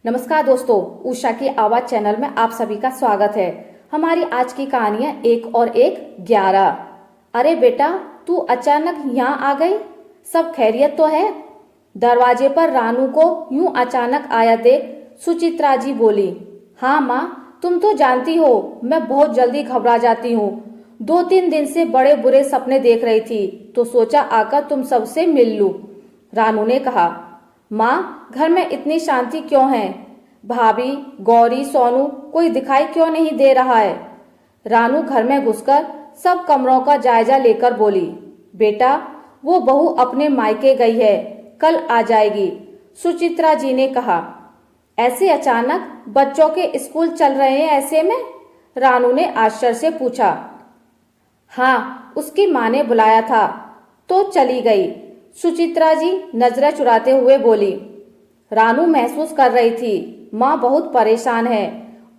नमस्कार दोस्तों, उषा की आवाज चैनल में आप सभी का स्वागत है। हमारी आज की कहानी है 1 और 1 11। अरे बेटा, तू अचानक यहाँ आ गई, सब खैरियत तो है? दरवाजे पर रानू को यूं अचानक आया देख सुचित्रा जी बोली। हाँ माँ, तुम तो जानती हो मैं बहुत जल्दी घबरा जाती हूँ। 2-3 दिन से बड़े बुरे सपने देख रही थी तो सोचा आकर तुम सबसे मिल लूं। रानू ने कहा। माँ, घर में इतनी शांति क्यों है? भाभी, गौरी, सोनू कोई दिखाई क्यों नहीं दे रहा है? रानू घर में घुसकर सब कमरों का जायजा लेकर बोली। बेटा, वो बहू अपने मायके गई है, कल आ जाएगी, सुचित्रा जी ने कहा। ऐसे अचानक बच्चों के स्कूल चल रहे हैं ऐसे में? रानू ने आश्चर्य से पूछा। हाँ, उसकी माँ ने बुलाया था तो चली गई, सुचित्रा जी नजरें चुराते हुए बोली। रानू महसूस कर रही थी माँ बहुत परेशान है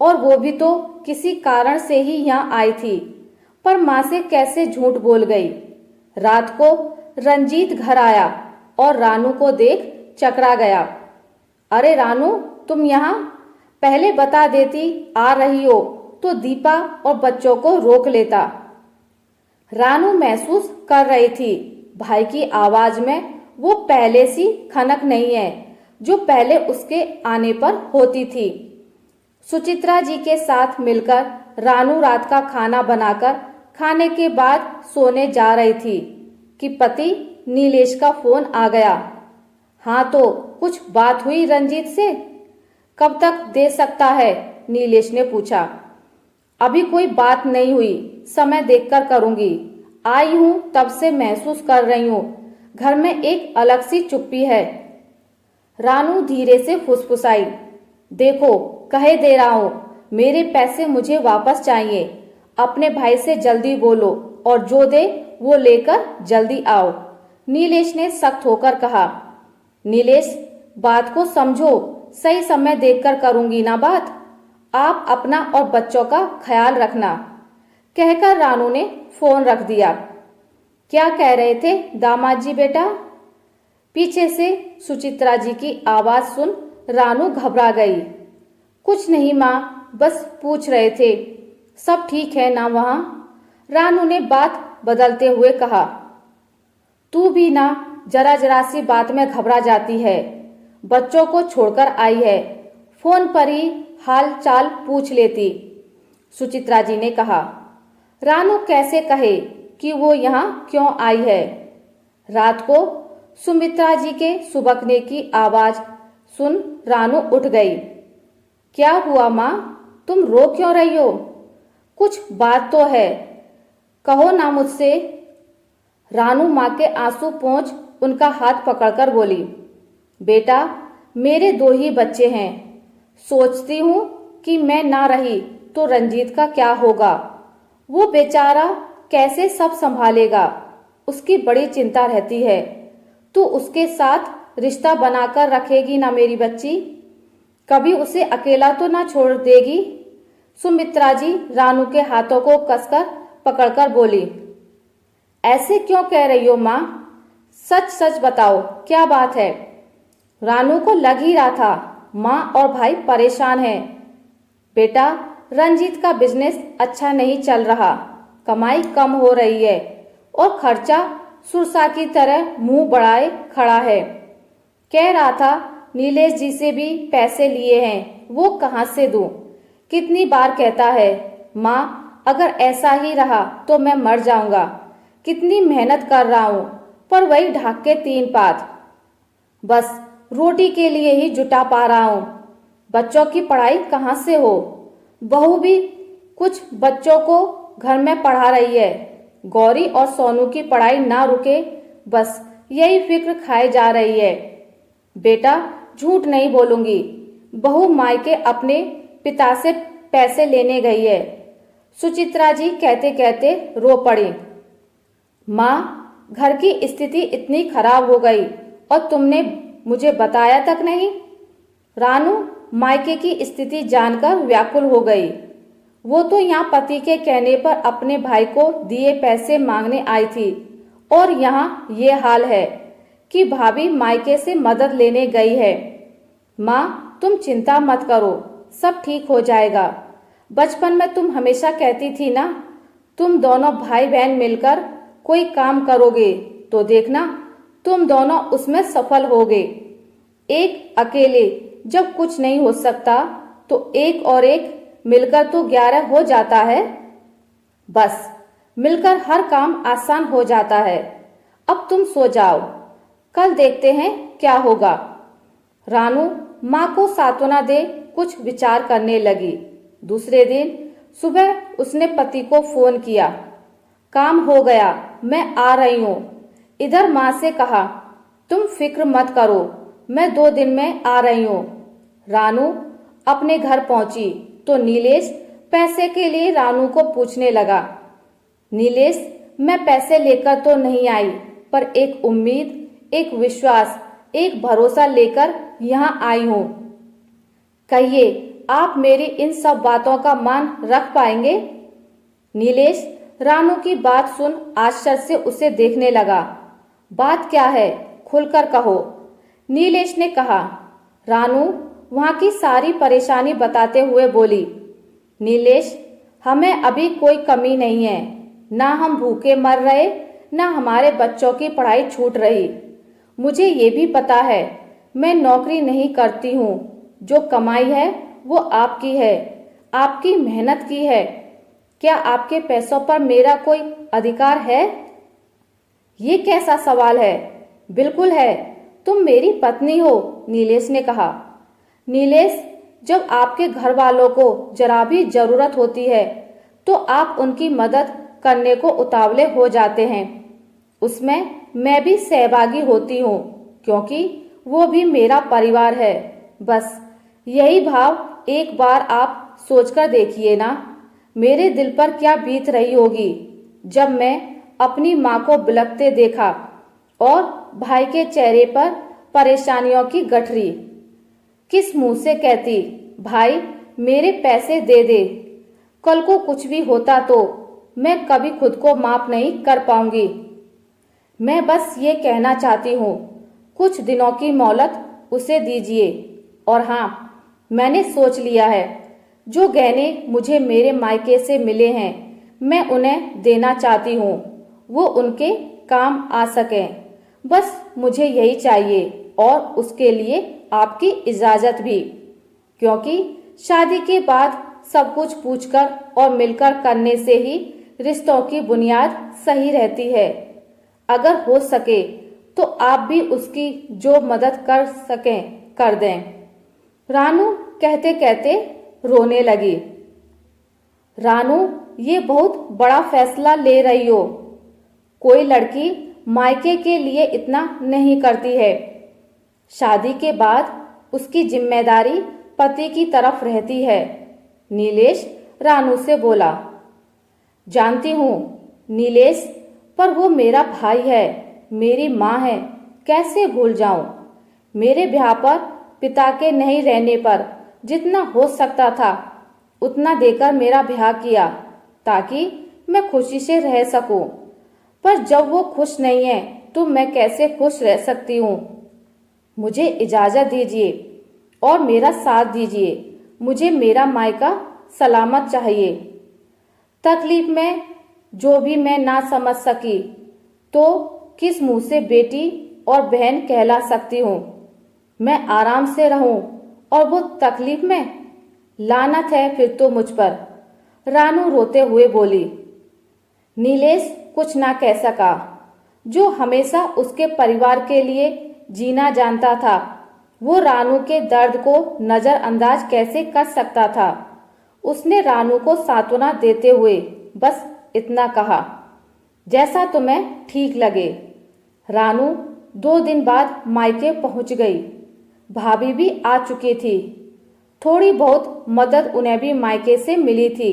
और वो भी तो किसी कारण से ही यहाँ आई थी, पर माँ से कैसे झूठ बोल गई। रात को रंजीत घर आया और रानू को देख चकरा गया। अरे रानू, तुम यहाँ? पहले बता देती आ रही हो तो दीपा और बच्चों को रोक लेता। रानू महसूस कर रही थी भाई की आवाज में वो पहले सी खनक नहीं है जो पहले उसके आने पर होती थी। सुचित्रा जी के साथ मिलकर रानू रात का खाना बनाकर खाने के बाद सोने जा रही थी कि पति नीलेश का फोन आ गया। हाँ, तो कुछ बात हुई रंजीत से? कब तक दे सकता है? नीलेश ने पूछा। अभी कोई बात नहीं हुई, समय देखकर करूंगी। आई हूं तब से महसूस कर रही हूं घर में एक अलग सी चुप्पी है। रानू धीरे से फुसफुसाई। देखो, कहे दे रहा हूं, मेरे पैसे मुझे वापस चाहिए। अपने भाई से जल्दी बोलो और जो दे वो लेकर जल्दी आओ, नीलेश ने सख्त होकर कहा। नीलेश, बात को समझो, सही समय देखकर करूंगी ना बात। आप अपना और बच्चों का ख्याल रखना, कहकर रानू ने फोन रख दिया। क्या कह रहे थे दामाद जी बेटा? पीछे से सुचित्रा जी की आवाज सुन रानू घबरा गई। कुछ नहीं माँ, बस पूछ रहे थे सब ठीक है ना वहां? रानू ने बात बदलते हुए कहा। तू भी ना जरा जरा सी बात में घबरा जाती है। बच्चों को छोड़कर आई है, फोन पर ही हाल चाल पूछ लेती, सुचित्रा जी ने कहा। रानू कैसे कहे कि वो यहाँ क्यों आई है? रात को सुमित्रा जी के सुबकने की आवाज सुन रानू उठ गई। क्या हुआ माँ, तुम रो क्यों रही हो? कुछ बात तो है, कहो ना मुझसे। रानू माँ के आंसू पोंछ उनका हाथ पकड़कर बोली। बेटा, मेरे 2 ही बच्चे हैं। सोचती हूँ कि मैं ना रही तो रंजीत का क्या होगा। वो बेचारा कैसे सब संभालेगा, उसकी बड़ी चिंता रहती है। तू उसके साथ रिश्ता बनाकर रखेगी ना मेरी बच्ची? कभी उसे अकेला तो ना छोड़ देगी? सुमित्रा जी रानू के हाथों को कसकर पकड़कर बोली। ऐसे क्यों कह रही हो माँ? सच सच बताओ, क्या बात है? रानू को लग ही रहा था माँ और भाई परेशान हैं। बेटा, रंजीत का बिजनेस अच्छा नहीं चल रहा, कमाई कम हो रही है और खर्चा सुरसा की तरह मुंह बढ़ाए खड़ा है। कह रहा था नीलेश जी से भी पैसे लिए हैं, वो कहाँ से दूं? कितनी बार कहता है माँ, अगर ऐसा ही रहा तो मैं मर जाऊंगा। कितनी मेहनत कर रहा हूं पर वही ढाक के 3 पात, बस रोटी के लिए ही जुटा पा रहा हूं। बच्चों की पढ़ाई कहाँ से हो? बहू भी कुछ बच्चों को घर में पढ़ा रही है। गौरी और सोनू की पढ़ाई ना रुके, बस यही फिक्र खाए जा रही है। बेटा, झूठ नहीं बोलूंगी, बहू मायके अपने पिता से पैसे लेने गई है, सुचित्रा जी कहते कहते रो पड़ी। माँ, घर की स्थिति इतनी खराब हो गई और तुमने मुझे बताया तक नहीं। रानू मायके की स्थिति जानकर व्याकुल हो गई। वो तो यहाँ पति के कहने पर अपने भाई को दिए पैसे मांगने आई थी और यहाँ ये हाल है कि भाभी मायके से मदद लेने गई है। माँ, तुम चिंता मत करो, सब ठीक हो जाएगा। बचपन में तुम हमेशा कहती थी ना, तुम दोनों भाई बहन मिलकर कोई काम करोगे तो देखना तुम दोनों उसमें सफल होगे। एक अकेले जब कुछ नहीं हो सकता तो एक और एक मिलकर तो 11 हो जाता है। बस मिलकर हर काम आसान हो जाता है। अब तुम सो जाओ, कल देखते हैं क्या होगा। रानू माँ को सांत्वना दे कुछ विचार करने लगी। दूसरे दिन सुबह उसने पति को फोन किया। काम हो गया, मैं आ रही हूँ। इधर माँ से कहा, तुम फिक्र मत करो, मैं 2 दिन में आ रही हूँ। रानू अपने घर पहुंची तो नीलेश पैसे के लिए रानू को पूछने लगा। नीलेश, मैं पैसे लेकर तो नहीं आई, पर एक उम्मीद, एक विश्वास, एक भरोसा लेकर यहाँ आई हूँ। कहिए, आप मेरी इन सब बातों का मान रख पाएंगे? नीलेश रानू की बात सुन आश्चर्य से उसे देखने लगा। बात क्या है, खुलकर कहो। नीलेश ने कहा। रानू वहां की सारी परेशानी बताते हुए बोली। नीलेश, हमें अभी कोई कमी नहीं है, ना हम भूखे मर रहे, ना हमारे बच्चों की पढ़ाई छूट रही। मुझे ये भी पता है, मैं नौकरी नहीं करती हूँ। जो कमाई है वो आपकी है, आपकी मेहनत की है। क्या आपके पैसों पर मेरा कोई अधिकार है? ये कैसा सवाल है? बिल्कुल है, तुम मेरी पत्नी हो, नीलेश ने कहा। नीलेश, जब आपके घर वालों को जरा भी जरूरत होती है तो आप उनकी मदद करने को उतावले हो जाते हैं। उसमें मैं भी सहभागी होती हूँ, क्योंकि वो भी मेरा परिवार है। बस यही भाव एक बार आप सोचकर देखिए ना, मेरे दिल पर क्या बीत रही होगी जब मैं अपनी माँ को बिलखते देखा और भाई के चेहरे पर परेशानियों की गठरी। किस मुंह से कहती, भाई मेरे पैसे दे दे। कल को कुछ भी होता तो मैं कभी खुद को माफ नहीं कर पाऊंगी। मैं बस ये कहना चाहती हूँ, कुछ दिनों की मोहलत उसे दीजिए। और हाँ, मैंने सोच लिया है, जो गहने मुझे मेरे मायके से मिले हैं मैं उन्हें देना चाहती हूँ, वो उनके काम आ सकें। बस मुझे यही चाहिए, और उसके लिए आपकी इजाजत भी, क्योंकि शादी के बाद सब कुछ पूछकर और मिलकर करने से ही रिश्तों की बुनियाद सही रहती है। अगर हो सके तो आप भी उसकी जो मदद कर सकें कर दें। रानू कहते कहते रोने लगी। रानू, ये बहुत बड़ा फैसला ले रही हो। कोई लड़की मायके के लिए इतना नहीं करती है। शादी के बाद उसकी जिम्मेदारी पति की तरफ रहती है, नीलेश रानू से बोला। जानती हूँ नीलेश, पर वो मेरा भाई है, मेरी माँ है, कैसे भूल जाऊं। मेरे ब्याह पर पिता के नहीं रहने पर जितना हो सकता था उतना देकर मेरा ब्याह किया, ताकि मैं खुशी से रह सकूं। पर जब वो खुश नहीं है तो मैं कैसे खुश रह सकती हूँ। मुझे इजाजत दीजिए और मेरा साथ दीजिए। मुझे मेरा मायका सलामत चाहिए। तकलीफ में जो भी मैं ना समझ सकी तो किस मुंह से बेटी और बहन कहला सकती हूँ। मैं आराम से रहूं और वो तकलीफ में? लानत है फिर तो मुझ पर, रानू रोते हुए बोली। नीलेश कुछ ना कह सका। जो हमेशा उसके परिवार के लिए जीना जानता था, वो रानू के दर्द को नजरअंदाज कैसे कर सकता था। उसने रानू को सांत्वना देते हुए बस इतना कहा, जैसा तुम्हें ठीक लगे। रानू 2 दिन बाद मायके पहुंच गई। भाभी भी आ चुकी थी। थोड़ी बहुत मदद उन्हें भी मायके से मिली थी।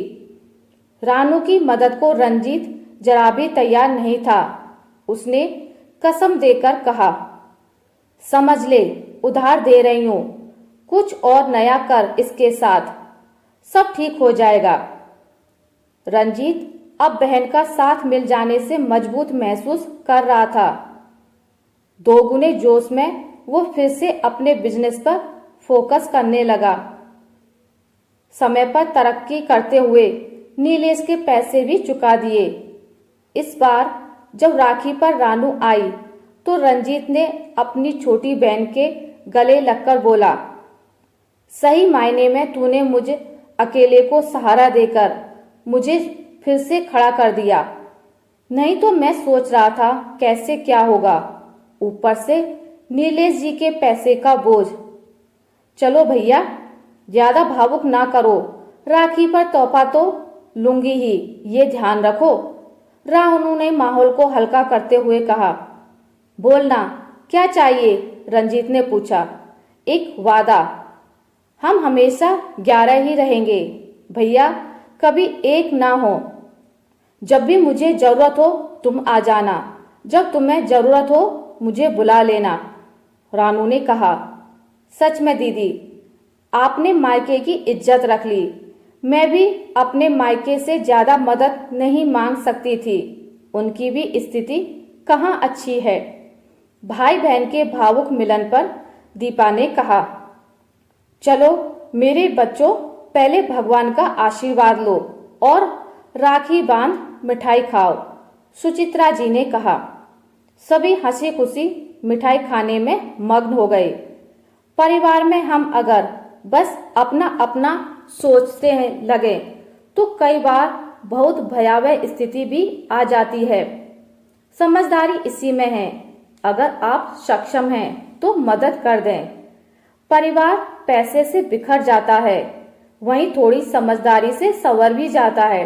रानू की मदद को रंजीत जरा भी तैयार नहीं था। उसने कसम देकर कहा, समझ ले, उधार दे रही हूं, कुछ और नया कर इसके साथ, सब ठीक हो जाएगा। रंजीत अब बहन का साथ मिल जाने से मजबूत महसूस कर रहा था। दोगुने जोश में वो फिर से अपने बिजनेस पर फोकस करने लगा। समय पर तरक्की करते हुए नीलेश के पैसे भी चुका दिए। इस बार जब राखी पर रानू आई तो रंजीत ने अपनी छोटी बहन के गले लगकर बोला, सही मायने में तूने मुझे अकेले को सहारा देकर मुझे फिर से खड़ा कर दिया। नहीं तो मैं सोच रहा था कैसे क्या होगा, ऊपर से नीलेश जी के पैसे का बोझ। चलो भैया, ज्यादा भावुक ना करो, राखी पर तोहफा तो लूंगी ही, ये ध्यान रखो। रानू ने माहौल को हल्का करते हुए कहा। बोलना क्या चाहिए? रंजीत ने पूछा। एक वादा, हम हमेशा 11 ही रहेंगे भैया, कभी एक ना हो। जब भी मुझे जरूरत हो तुम आ जाना, जब तुम्हें जरूरत हो मुझे बुला लेना, रानू ने कहा। सच में दीदी, आपने मायके की इज्जत रख ली। मैं भी अपने मायके से ज्यादा मदद नहीं मांग सकती थी, उनकी भी स्थिति कहाँ अच्छी है। भाई बहन के भावुक मिलन पर दीपा ने कहा, चलो मेरे बच्चों, पहले भगवान का आशीर्वाद लो और राखी बांध मिठाई खाओ, सुचित्रा जी ने कहा। सभी हंसी खुशी मिठाई खाने में मग्न हो गए। परिवार में हम अगर बस अपना अपना सोचते हैं लगे तो कई बार बहुत भयावह स्थिति भी आ जाती है। समझदारी इसी में है, अगर आप सक्षम हैं तो मदद कर दें। परिवार पैसे से बिखर जाता है, वहीं थोड़ी समझदारी से संवर भी जाता है।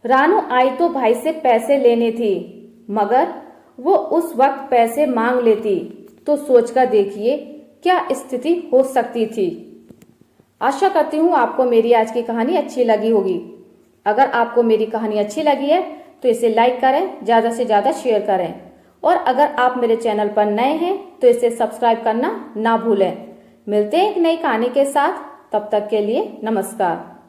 रानू आई तो भाई से पैसे लेने थी, मगर वो उस वक्त पैसे मांग लेती तो सोचकर देखिए क्या स्थिति हो सकती थी। आशा करती हूँ आपको मेरी आज की कहानी अच्छी लगी होगी। अगर आपको मेरी कहानी अच्छी लगी है तो इसे लाइक करें, ज़्यादा से ज़्यादा शेयर करें, और अगर आप मेरे चैनल पर नए हैं तो इसे सब्सक्राइब करना ना भूलें। मिलते हैं एक नई कहानी के साथ, तब तक के लिए नमस्कार।